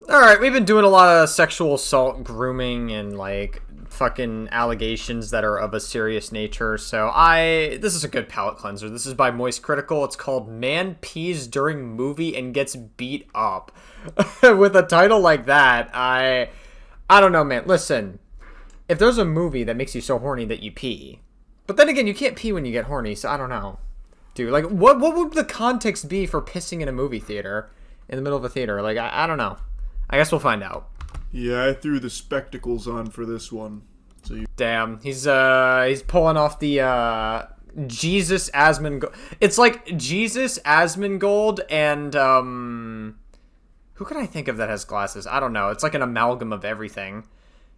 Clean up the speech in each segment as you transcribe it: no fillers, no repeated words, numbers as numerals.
Alright, we've been doing a lot of sexual assault, grooming, and, like, fucking allegations that are of a serious nature, so this is a good palate cleanser. This is by Moist Critical. It's called Man Pees During Movie and Gets Beat Up. With a title like that, I don't know, man. Listen, if there's a movie that makes you so horny that you pee, but then again, you can't pee when you get horny, so I don't know. Dude, like, what would the context be for pissing in a movie theater, in the middle of a theater? Like, I don't know. I guess we'll find out. Yeah, I threw the spectacles on for this one. So Damn, he's pulling off the Jesus Asmongold. It's like Jesus Asmongold and who can I think of that has glasses? I don't know. It's like an amalgam of everything.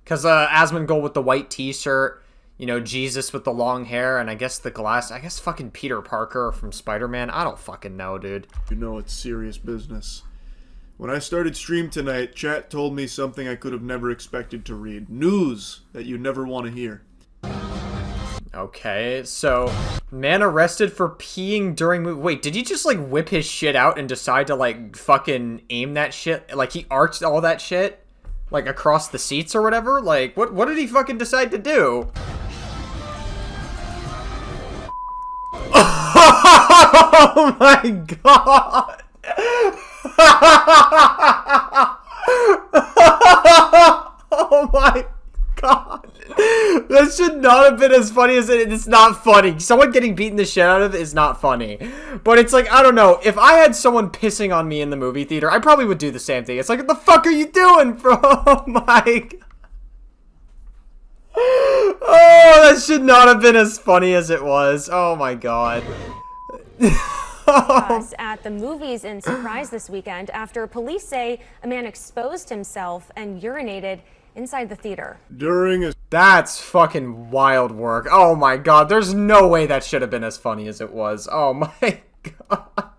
Cause Asmongold with the white T-shirt, you know, Jesus with the long hair, and I guess the glass. I guess fucking Peter Parker from Spider-Man. I don't fucking know, dude. You know it's serious business. When I started stream tonight, chat told me something I could have never expected to read. News that you never want to hear. Okay, so, man arrested for peeing during movie. Wait, did he just, like, whip his shit out and decide to, like, fucking aim that shit? Like, he arched all that shit? Like, across the seats or whatever? Like, what did he fucking decide to do? Oh my god! Oh my god. That should not have been as funny as it's not funny. Someone getting beaten the shit out of is not funny. But it's like, I don't know. If I had someone pissing on me in the movie theater, I probably would do the same thing. It's like, what the fuck are you doing, bro? Oh my god. Oh, that should not have been as funny as it was. Oh my god. Us at the movies in Surprise this weekend after police say a man exposed himself and urinated inside the theater. That's fucking wild work. Oh my god, there's no way that should have been as funny as it was. Oh my god.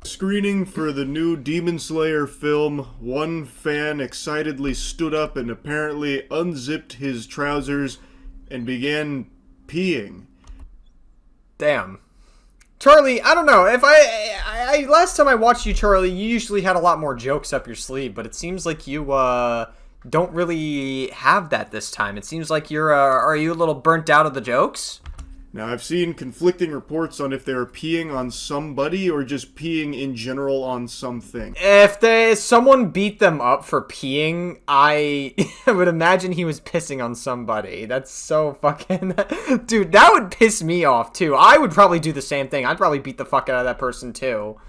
Screening for the new Demon Slayer film, one fan excitedly stood up and apparently unzipped his trousers and began peeing. Damn. Charlie, I don't know, if I last time I watched you, Charlie, you usually had a lot more jokes up your sleeve, but it seems like you, don't really have that this time. It seems like are you a little burnt out of the jokes? Now, I've seen conflicting reports on if they're peeing on somebody or just peeing in general on something. If someone beat them up for peeing, I would imagine he was pissing on somebody. That's so fucking... Dude, that would piss me off, too. I would probably do the same thing. I'd probably beat the fuck out of that person, too.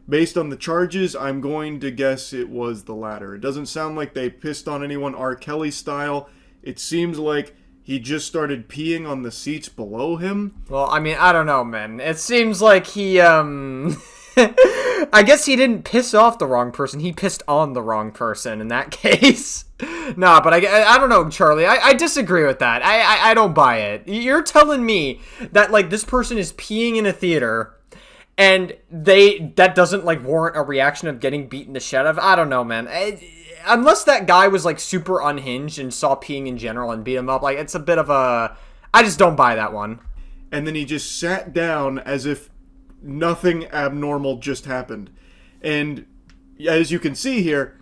Based on the charges, I'm going to guess it was the latter. It doesn't sound like they pissed on anyone R. Kelly style. It seems like he just started peeing on the seats below him. Well, I mean, I don't know, man. It seems like he, I guess he didn't piss off the wrong person. He pissed on the wrong person in that case. Nah, but I don't know, Charlie. I disagree with that. I don't buy it. You're telling me that, like, this person is peeing in a theater and that doesn't, like, warrant a reaction of getting beaten the shit out of? I don't know, man. Unless that guy was, like, super unhinged and saw peeing in general and beat him up, like, it's a bit of a... I just don't buy that one. And then he just sat down as if nothing abnormal just happened. And as you can see here,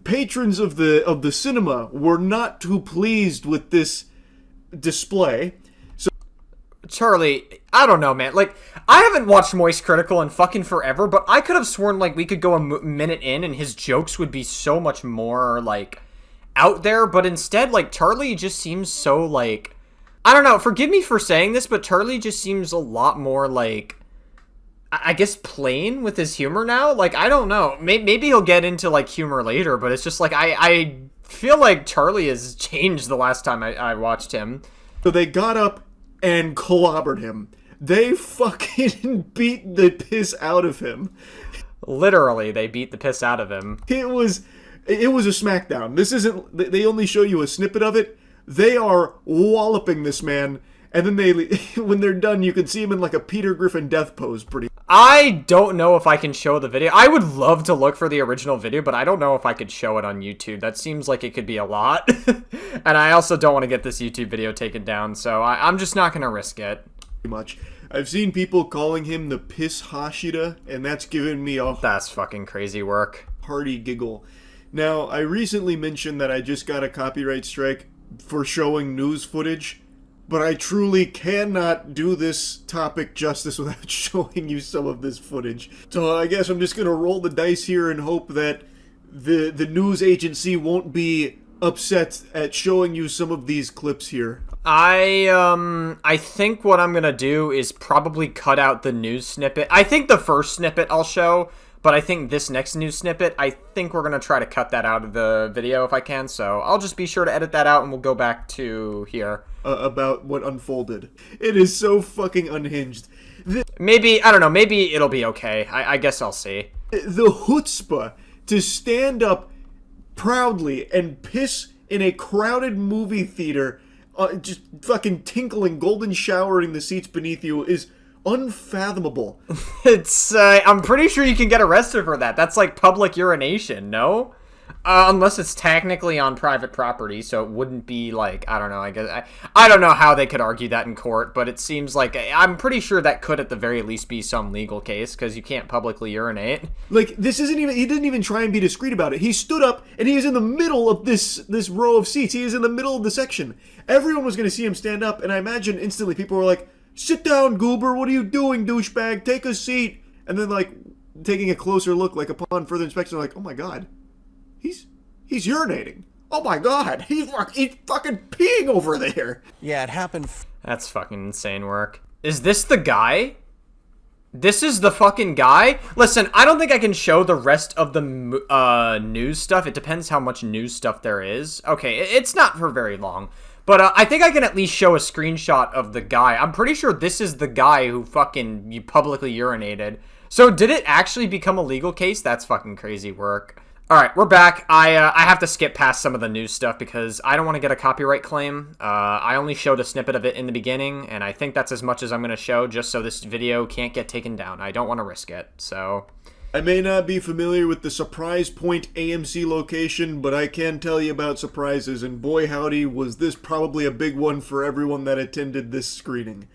patrons of the cinema were not too pleased with this display. Charlie, I don't know, man. Like, I haven't watched Moist Critical in fucking forever, but I could have sworn, like, we could go a minute in and his jokes would be so much more, like, out there. But instead, like, Charlie just seems so, like... I don't know, forgive me for saying this, but Charlie just seems a lot more, like... I guess plain with his humor now? Like, I don't know. Maybe he'll get into, like, humor later, but it's just, like, I feel like Charlie has changed the last time I watched him. So they got up and clobbered him. They fucking beat the piss out of him. Literally, they beat the piss out of him. It was a smackdown. This isn't... They only show you a snippet of it. They are walloping this man, and then when they're done, you can see him in, like, a Peter Griffin death pose pretty... I don't know if I can show the video. I would love to look for the original video, but I don't know if I could show it on YouTube. That seems like it could be a lot. And I also don't want to get this YouTube video taken down, so I'm just not going to risk it. Much. I've seen people calling him the Piss Hashira, and that's given me a That's fucking crazy work. hearty giggle. Now, I recently mentioned that I just got a copyright strike for showing news footage, but I truly cannot do this topic justice without showing you some of this footage. So I guess I'm just gonna roll the dice here and hope that the news agency won't be upset at showing you some of these clips here. I think what I'm gonna do is probably cut out the news snippet. I think the first snippet I'll show, but I think this next news snippet, I think we're gonna try to cut that out of the video if I can, so I'll just be sure to edit that out and we'll go back to here. About what unfolded. It is so fucking unhinged. Maybe, I don't know, maybe it'll be okay. I guess I'll see. The chutzpah to stand up proudly and piss in a crowded movie theater, just fucking tinkling, golden showering the seats beneath you, is unfathomable. It's, I'm pretty sure you can get arrested for that. That's like public urination, no? Unless it's technically on private property, so it wouldn't be like, I don't know, I guess, I don't know how they could argue that in court, but it seems like, I'm pretty sure that could at the very least be some legal case, because you can't publicly urinate. Like, this isn't even, he didn't even try and be discreet about it. He stood up, and he is in the middle of this row of seats. He is in the middle of the section. Everyone was going to see him stand up, and I imagine instantly people were like, "Sit down, goober, what are you doing, douchebag? Take a seat." And then, like, taking a closer look, like, upon further inspection, they're like, "Oh my god. He's urinating. Oh my god, he's fucking peeing over there." Yeah, it happened. That's fucking insane work. Is this the guy? This is the fucking guy? Listen, I don't think I can show the rest of the news stuff. It depends how much news stuff there is. Okay, it's not for very long. But I think I can at least show a screenshot of the guy. I'm pretty sure this is the guy who fucking publicly urinated. So did it actually become a legal case? That's fucking crazy work. Alright, we're back. I have to skip past some of the news stuff because I don't want to get a copyright claim. I only showed a snippet of it in the beginning, and I think that's as much as I'm going to show just so this video can't get taken down. I don't want to risk it, so... I may not be familiar with the Surprise Point AMC location, but I can tell you about surprises, and boy howdy was this probably a big one for everyone that attended this screening.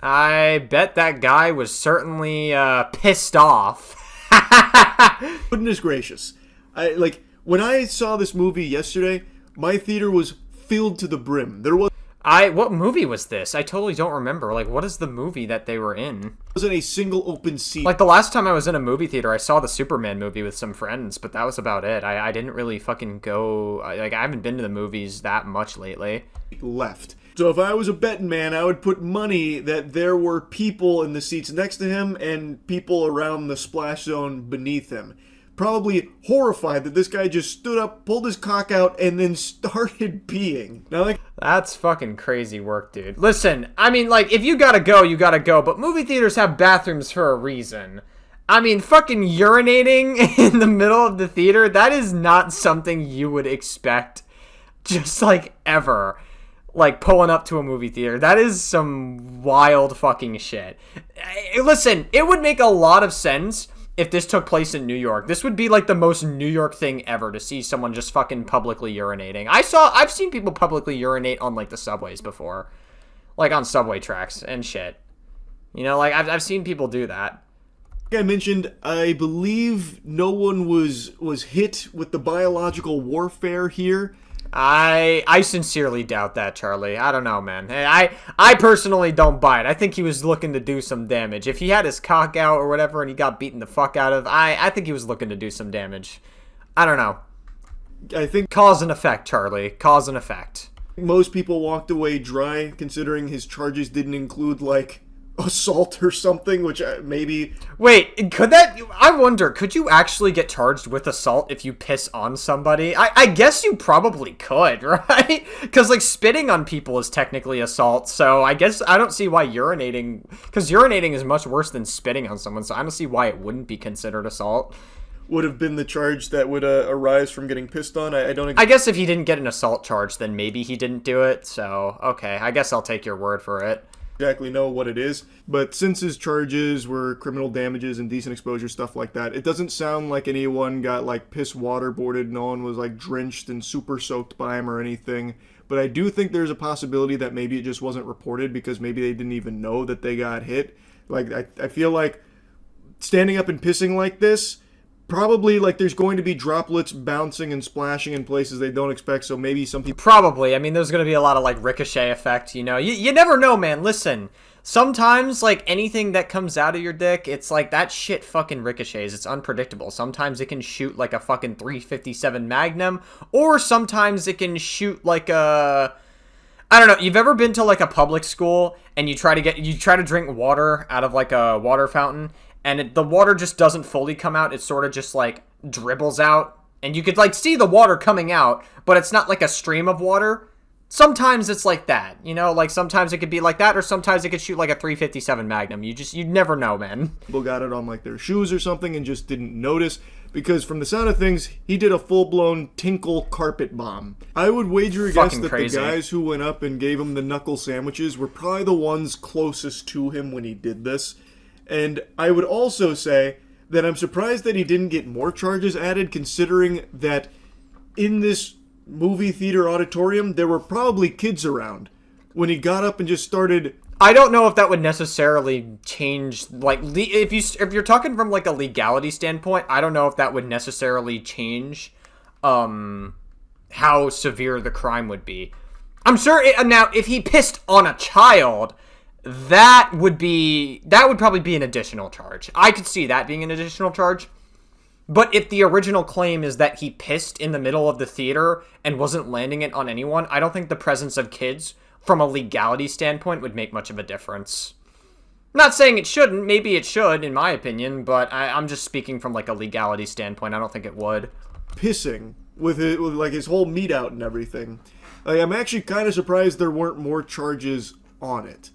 I bet that guy was certainly pissed off. Goodness gracious. When I saw this movie yesterday, my theater was filled to the brim. There What movie was this? I totally don't remember. Like, what is the movie that they were in? wasn't a single open seat. Like, the last time I was in a movie theater, I saw the Superman movie with some friends, but that was about it. I didn't really fucking go... Like, I haven't been to the movies that much lately. Left. So if I was a betting man, I would put money that there were people in the seats next to him and people around the splash zone beneath him. Probably horrified that this guy just stood up, pulled his cock out, and then started peeing. Now, that's fucking crazy work, dude. Listen, I mean, like, if you gotta go, you gotta go, but movie theaters have bathrooms for a reason. I mean, fucking urinating in the middle of the theater, that is not something you would expect just, like, ever. Like, pulling up to a movie theater. That is some wild fucking shit. Listen, it would make a lot of sense if this took place in New York. This would be like the most New York thing ever to see someone just fucking publicly urinating. I've seen people publicly urinate on like the subways before. Like on subway tracks and shit. You know, like I've seen people do that. Like I mentioned, I believe no one was hit with the biological warfare here. I sincerely doubt that, Charlie. I don't know, man. I personally don't buy it. I think he was looking to do some damage. If he had his cock out or whatever and he got beaten the fuck out of, I think he was looking to do some damage. I don't know. I think cause and effect, Charlie. Cause and effect. Most people walked away dry, considering his charges didn't include, like, assault or something, which maybe... Wait, could that... I wonder, could you actually get charged with assault if you piss on somebody? I guess you probably could, right? Because, like, spitting on people is technically assault, so I guess I don't see why urinating... Because urinating is much worse than spitting on someone, so I don't see why it wouldn't be considered assault. Would have been the charge that would arise from getting pissed on. I guess if he didn't get an assault charge, then maybe he didn't do it, so, okay, I guess I'll take your word for it. Exactly know what it is, but since his charges were criminal damages, indecent exposure, stuff like that, it doesn't sound like anyone got like piss waterboarded. No one was like drenched and super soaked by him or anything. But I do think there's a possibility that maybe it just wasn't reported because maybe they didn't even know that they got hit. Like I feel like standing up and pissing like this Probably, like, there's going to be droplets bouncing and splashing in places they don't expect, so maybe some people... Probably. I mean, there's going to be a lot of, like, ricochet effect, you know? You never know, man. Listen, sometimes, like, anything that comes out of your dick, it's like, that shit fucking ricochets. It's unpredictable. Sometimes it can shoot, like, a fucking 357 Magnum, or sometimes it can shoot, like, a... I don't know, you've ever been to, like, a public school, and you try to drink water out of, like, a water fountain, and the water just doesn't fully come out. It sort of just, like, dribbles out. And you could, like, see the water coming out, but it's not, like, a stream of water. Sometimes it's like that, you know? Like, sometimes it could be like that, or sometimes it could shoot, like, a 357 Magnum. You never know, man. People got it on, like, their shoes or something and just didn't notice. Because from the sound of things, he did a full-blown tinkle carpet bomb. I would wager a guess that crazy. the guys who went up and gave him the knuckle sandwiches were probably the ones closest to him when he did this. And I would also say that I'm surprised that he didn't get more charges added, considering that in this movie theater auditorium, there were probably kids around when he got up and just started... I don't know if that would necessarily change, like, if you're talking from, like, a legality standpoint, I don't know if that would necessarily change how severe the crime would be. I'm sure, now, if he pissed on a child... that would probably be an additional charge. I could see that being an additional charge. But if the original claim is that he pissed in the middle of the theater and wasn't landing it on anyone, I don't think the presence of kids, from a legality standpoint, would make much of a difference. I'm not saying it shouldn't. Maybe it should, in my opinion, but I'm just speaking from, like, a legality standpoint. I don't think it would. Pissing with like, his whole meat out and everything. Like, I'm actually kind of surprised there weren't more charges on it.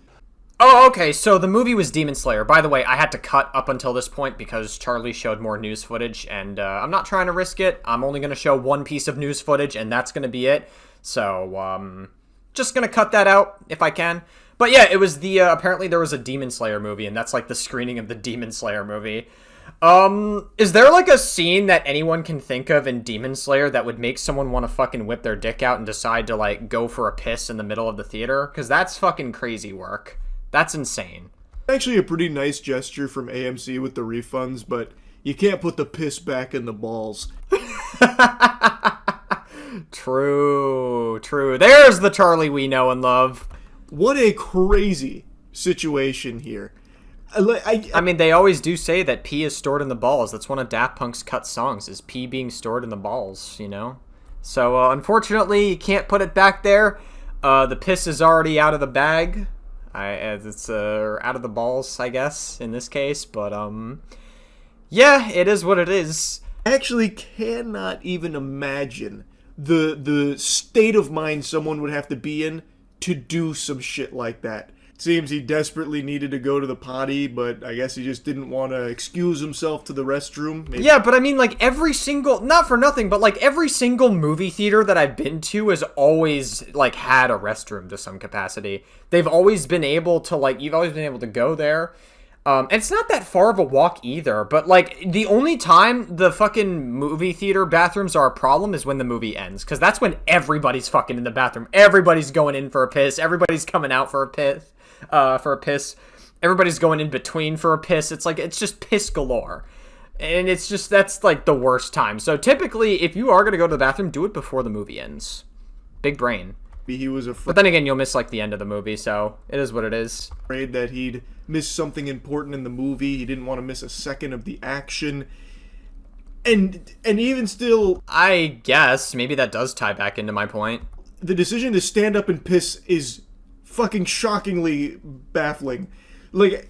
Oh, okay, so the movie was Demon Slayer. By the way, I had to cut up until this point because Charlie showed more news footage, and I'm not trying to risk it. I'm only going to show one piece of news footage, and that's going to be it. So, just going to cut that out if I can. But yeah, it was apparently there was a Demon Slayer movie, and that's like the screening of the Demon Slayer movie. Is there like a scene that anyone can think of in Demon Slayer that would make someone want to fucking whip their dick out and decide to, like, go for a piss in the middle of the theater? Because that's fucking crazy work. That's insane. Actually a pretty nice gesture from AMC with the refunds, but you can't put the piss back in the balls. True. There's the Charlie we know and love. What a crazy situation here. I mean, they always do say that pee is stored in the balls. That's one of Daft Punk's cut songs, is pee being stored in the balls, you know? So, unfortunately, you can't put it back there. The piss is already out of the bag. It's out of the balls, I guess, in this case. But, yeah, it is what it is. I actually cannot even imagine the state of mind someone would have to be in to do some shit like that. It seems he desperately needed to go to the potty, but I guess he just didn't want to excuse himself to the restroom. Maybe. Yeah, but I mean, like, every single, not for nothing, but, like, every single movie theater that I've been to has always, like, had a restroom to some capacity. They've always been able to, like, you've always been able to go there. And it's not that far of a walk either, but, like, the only time the fucking movie theater bathrooms are a problem is when the movie ends, because that's when everybody's fucking in the bathroom. Everybody's going in for a piss. Everybody's coming out for a piss. Everybody's going in between for a piss. It's like, it's just piss galore. And it's just, that's, like, the worst time. So, typically, if you are going to go to the bathroom, do it before the movie ends. Big brain. He was But then again, you'll miss, like, the end of the movie, so it is what it is. Afraid that he'd miss something important in the movie. He didn't want to miss a second of the action. And even still... I guess. Maybe that does tie back into my point. The decision to stand up and piss is fucking shockingly baffling. Like...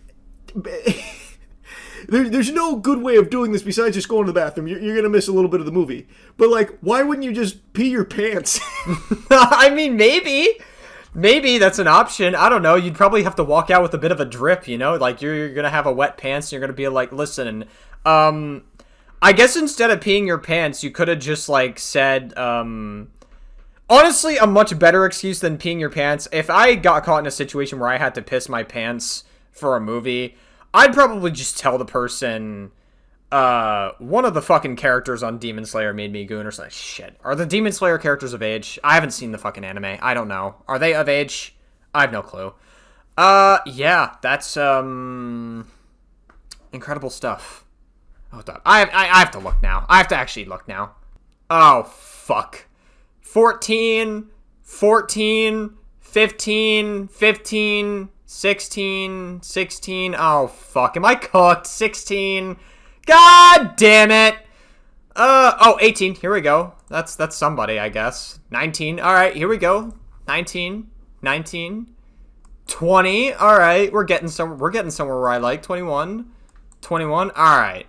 There's no good way of doing this besides just going to the bathroom. You're going to miss a little bit of the movie. But, like, why wouldn't you just pee your pants? I mean, maybe. Maybe that's an option. I don't know. You'd probably have to walk out with a bit of a drip, you know? Like, you're going to have a wet pants, and you're going to be like, listen, I guess instead of peeing your pants, you could have just, like, said, honestly, a much better excuse than peeing your pants. If I got caught in a situation where I had to piss my pants for a movie, I'd probably just tell the person, one of the fucking characters on Demon Slayer made me goon or something. Shit. Are the Demon Slayer characters of age? I haven't seen the fucking anime. I don't know. Are they of age? I have no clue. Yeah, that's, incredible stuff. Hold up. I have to look now. I have to actually look now. Oh, fuck. 14, 14, 15, 15, 16, 16. Oh, fuck. Am I cooked? 16. God damn it. 18. Here we go. That's somebody, I guess. 19. All right, here we go. 19, 19, 20. All right, we're getting somewhere where I like. 21, 21. All right,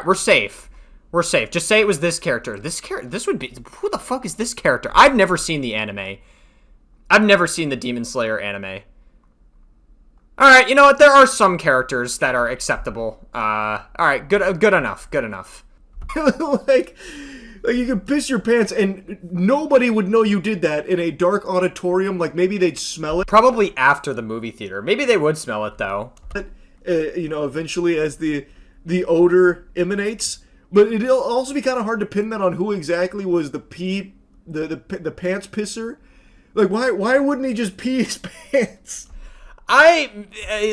we're safe. We're safe. Just say it was this character. This would be. Who the fuck is this character? I've never seen the anime. I've never seen the Demon Slayer anime. All right, you know what? There are some characters that are acceptable. All right, good enough. Good enough. like you could piss your pants and nobody would know you did that in a dark auditorium. Like maybe they'd smell it. Probably after the movie theater. Maybe they would smell it though. Eventually as the odor emanates. But it'll also be kind of hard to pin that on who exactly was the pants pisser. Like why wouldn't he just pee his pants?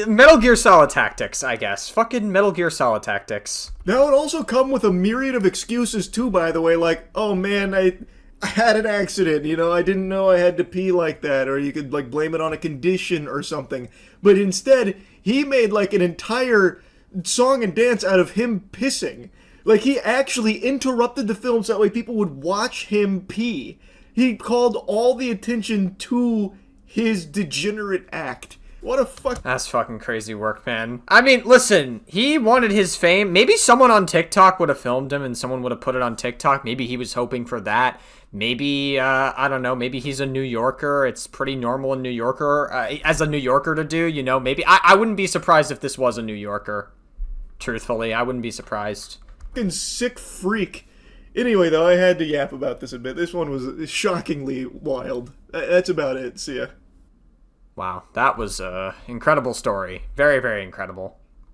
Metal Gear Solid Tactics, I guess. Fucking Metal Gear Solid Tactics. That would also come with a myriad of excuses too, by the way, like, oh man, I had an accident, I didn't know I had to pee like that, or you could, like, blame it on a condition or something. But instead, he made, like, an entire song and dance out of him pissing. Like, he actually interrupted the film so that way people would watch him pee. He called all the attention to his degenerate act. What a fuck. That's fucking crazy work, man. I mean, listen, he wanted his fame. Maybe someone on TikTok would have filmed him and someone would have put it on TikTok. Maybe he was hoping for that. Maybe, I don't know, maybe he's a New Yorker. It's pretty normal in New Yorker, as a New Yorker to do, maybe. I wouldn't be surprised if this was a New Yorker. Truthfully, I wouldn't be surprised. Fucking sick freak. Anyway, though, I had to yap about this a bit. This one was shockingly wild. That's about it. See ya. Wow, that was an incredible story. Very, very incredible.